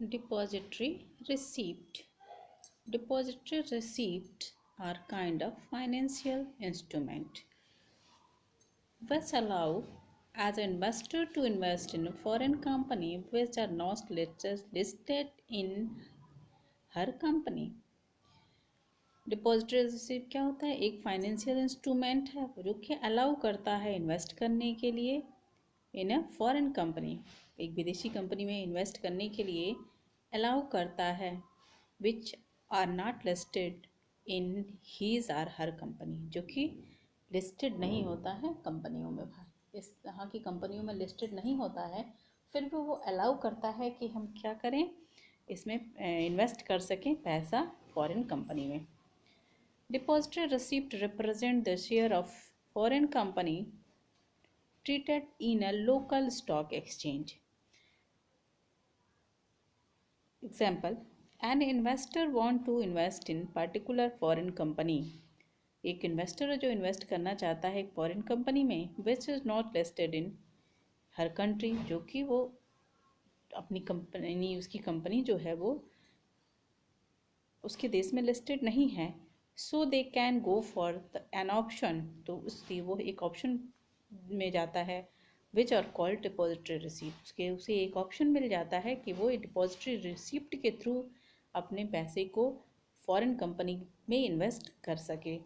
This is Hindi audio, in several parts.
Depository receipt. Depository receipts are kind of financial instrument which allow as an investor to invest in a foreign company which are not listed in her company. Depository receipt क्या होता है? एक फाइनेंशियल इंस्ट्रूमेंट है जो कि अलाउ करता है इन्वेस्ट करने के लिए इन अ फॉरेन कंपनी, एक विदेशी कंपनी में इन्वेस्ट करने के लिए अलाउ करता है, which are not listed in his or her company, जो कि लिस्टेड नहीं होता है कंपनियों में, भाई इस तरह की कंपनियों में लिस्टेड नहीं होता है, फिर भी वो अलाउ करता है कि हम क्या करें, इसमें इन्वेस्ट कर सकें पैसा फॉरेन कंपनी में. Depository receipt represent the share of foreign company traded in a local stock exchange. Example, an investor want to invest in particular foreign company. एक इन्वेस्टर है जो इन्वेस्ट करना चाहता है एक फॉरेन कंपनी में विच is not listed in her country, जो कि वो अपनी कंपनी, उसकी कंपनी जो है वो उसके देश में लिस्टेड नहीं है. So they can go for an option, तो उसकी वो एक ऑप्शन में जाता है which are called depository receipt, उसके उसे एक ऑप्शन मिल जाता है कि वो डिपॉजिटरी रिसिप्ट के थ्रू अपने पैसे को फॉरेन कंपनी में इन्वेस्ट कर सके.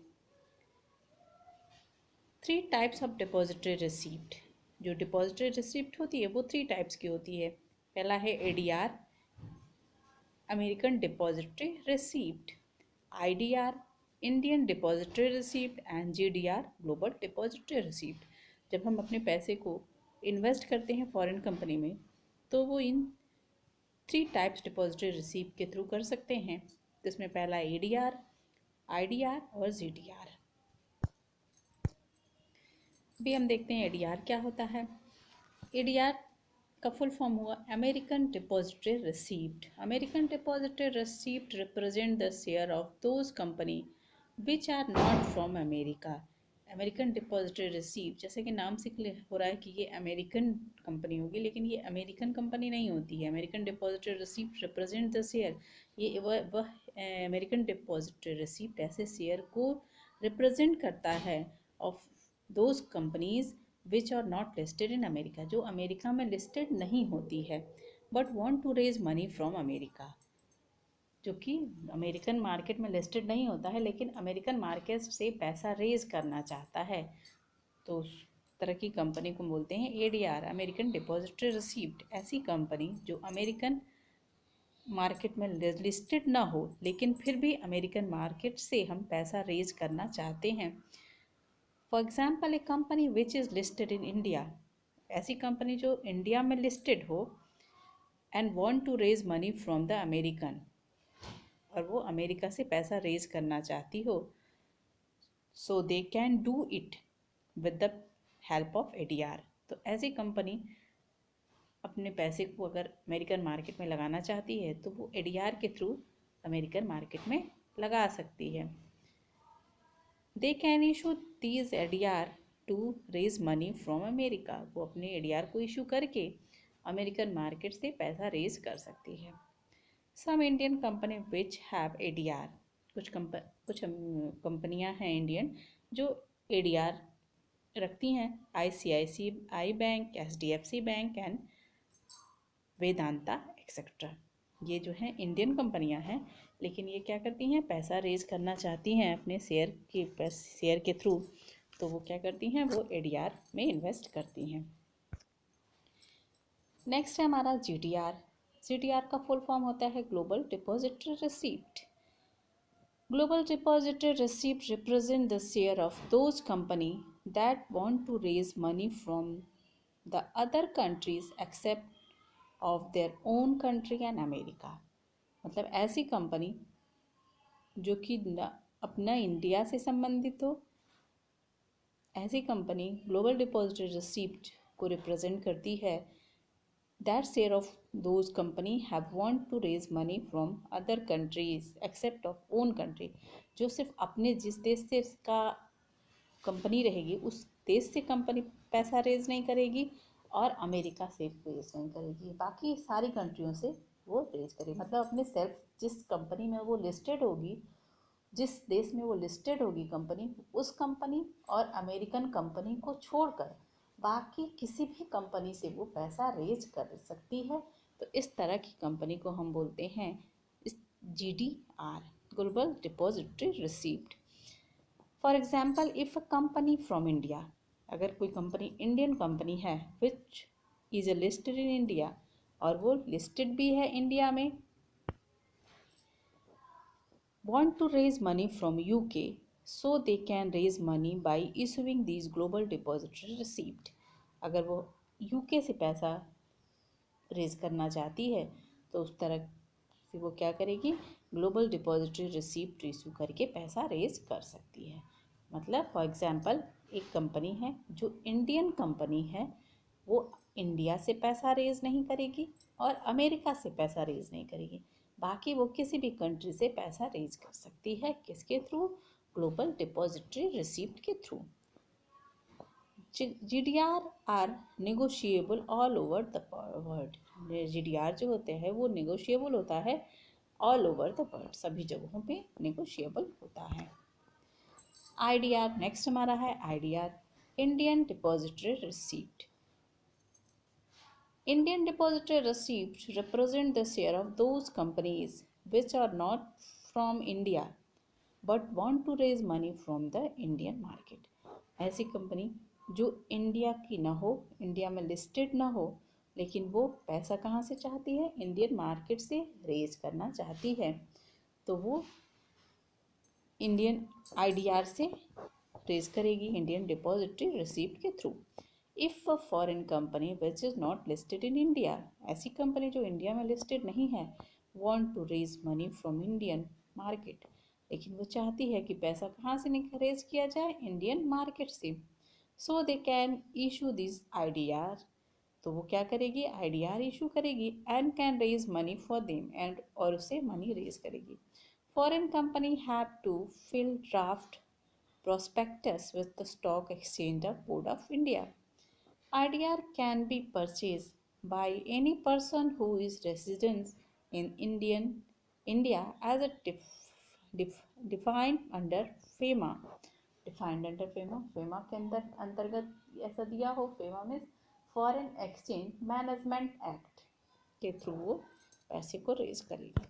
3 टाइप्स ऑफ डिपॉजिटरी रिसिप्ट. जो डिपॉजिटरी रिसिप्ट होती है वो 3 टाइप्स की होती है. पहला है ADR, American depository receipt, IDR, Indian depository receipt and GDR, global depository receipt. जब हम अपने पैसे को इन्वेस्ट करते हैं फॉरेन कंपनी में तो वो इन 3 टाइप्स डिपॉजिटरी रिसिप्ट के थ्रू कर सकते हैं. जिसमें पहला एडीआर, आईडीआर और जीडीआर. अभी हम देखते हैं एडीआर क्या होता है. एडीआर का फुल फॉर्म हुआ American depository receipt. American depository receipt represent the share of those company which are not from America. American depository receipt, जैसे कि नाम से क्लियर हो रहा है कि ये अमेरिकन कंपनी होगी, लेकिन ये अमेरिकन कंपनी नहीं होती है. American depository receipt represent the share, ये वह अमेरिकन डिपॉजिटरी रिसीप्ट ऐसे शेयर को रिप्रेजेंट करता है of those companies which are not listed in America, जो अमेरिका में लिस्टेड नहीं होती है but want to raise money from America, जो कि अमेरिकन मार्केट में लिस्टेड नहीं होता है लेकिन अमेरिकन मार्केट से पैसा रेज करना चाहता है, तो उस तरह की कंपनी को बोलते हैं एडीआर, अमेरिकन डिपॉजिटरी रिसीप्ट. ऐसी कंपनी जो अमेरिकन मार्केट में लिस्टेड ना हो लेकिन फिर भी अमेरिकन मार्केट से हम पैसा रेज करना चाहते हैं. For example, a company which is listed in India, ऐसी कंपनी जो इंडिया में लिस्टेड हो and want to raise money from the American, और वो अमेरिका से पैसा रेज करना चाहती हो, so they can do it with the help of ADR. तो ऐसी कंपनी अपने पैसे को अगर अमेरिकन मार्केट में लगाना चाहती है तो वो एडीआर के थ्रू अमेरिकन मार्केट में लगा सकती है. They can issue these ADR to raise money from America, वो अपने एडीआर को इशू करके अमेरिकन मार्केट से पैसा रेज कर सकती है. Some Indian company which have ADR, कुछ कंपनियां हैं इंडियन जो एडीआर रखती हैं. ICICI Bank, HDFC Bank and Vedanta etcetera. ये जो हैं इंडियन कंपनियां हैं, लेकिन ये क्या करती हैं, पैसा रेज करना चाहती हैं अपने शेयर के थ्रू, तो वो क्या करती हैं, वो एडीआर में इन्वेस्ट करती हैं. नेक्स्ट है हमारा जीडीआर. जीडीआर का फुल फॉर्म होता है global depository receipt. Global depository receipt represent the share of those company that want to raise money from the other countries except of their own country and America. मतलब ऐसी कंपनी जो कि अपना इंडिया से संबंधित हो, ऐसी कंपनी ग्लोबल डिपॉजिटरी रिसीप्ट को रिप्रेजेंट करती है. That share of those company have want to raise money from other countries except of own country, जो सिर्फ अपने जिस देश से का कंपनी रहेगी उस देश से कंपनी पैसा रेज नहीं करेगी और अमेरिका से रेज नहीं करेगी, बाकी सारी कंट्रियों से वो रेज करेगी। मतलब अपने सेल्फ जिस कंपनी में वो लिस्टेड होगी, जिस देश में वो लिस्टेड होगी कंपनी, उस कंपनी और अमेरिकन कंपनी को छोड़कर बाकी किसी भी कंपनी से वो पैसा रेज कर सकती है। तो इस तरह की कंपनी को हम बोलते हैं GDR, global depository receipt. For example, if a company from India, अगर कोई कंपनी इंडियन कंपनी है which is listed in India, और वो लिस्टेड भी है इंडिया में, want to raise money from UK, so they can raise money by issuing these global depository receipt। अगर वो UK से पैसा रेज करना चाहती है तो उस तरह से वो क्या करेगी, ग्लोबल डिपॉजिटरी रिसीप्ट इशू करके पैसा रेज कर सकती है। मतलब फॉर एग्जांपल, एक कंपनी है जो इंडियन कंपनी है, वो इंडिया से पैसा रेज नहीं करेगी और अमेरिका से पैसा रेज नहीं करेगी, बाकी वो किसी भी कंट्री से पैसा रेज कर सकती है। किसके थ्रू? ग्लोबल डिपॉजिटरी रिसीप्ट के through. GDR are negotiable all over the world. GDR जो होते हैं वो नेगोशिएबल होता है ऑल ओवर द वर्ल्ड, सभी जगहों पे नेगोशिएबल होता है। IDR नेक्स्ट हमारा है IDR, Indian depository receipt. Indian depository receipts represent the share of those companies which are not from India but want to raise money from the Indian market। ऐसी कंपनी जो इंडिया की ना हो, इंडिया में लिस्टेड ना हो, लेकिन वो पैसा कहाँ से चाहती है? इंडियन मार्केट से रेज करना चाहती है, तो वो इंडियन IDR से रेज करेगी, इंडियन डिपॉजिटरी रिसीप्ट के through. If a foreign company which is not listed in India, ऐसी कंपनी जो इंडिया में लिस्टेड नहीं है, want to raise money from Indian market, लेकिन वो चाहती है कि पैसा कहाँ से रेज किया जाए? इंडियन मार्केट से। So they can issue this IDR, तो वो क्या करेगी? IDR इशू करेगी and can raise money for them, and और उससे मनी रेज करेगी। Foreign company have to fill draft prospectus with the Stock Exchange Board of India। IDR can be purchased by any person who is resident in India as a defined under FEMA। Defined under FEMA, FEMA के अंतर्गत ऐसा दिया हो। फेमा में फॉरेन एक्सचेंज मैनेजमेंट एक्ट के थ्रू वो पैसे को रेज करेगी।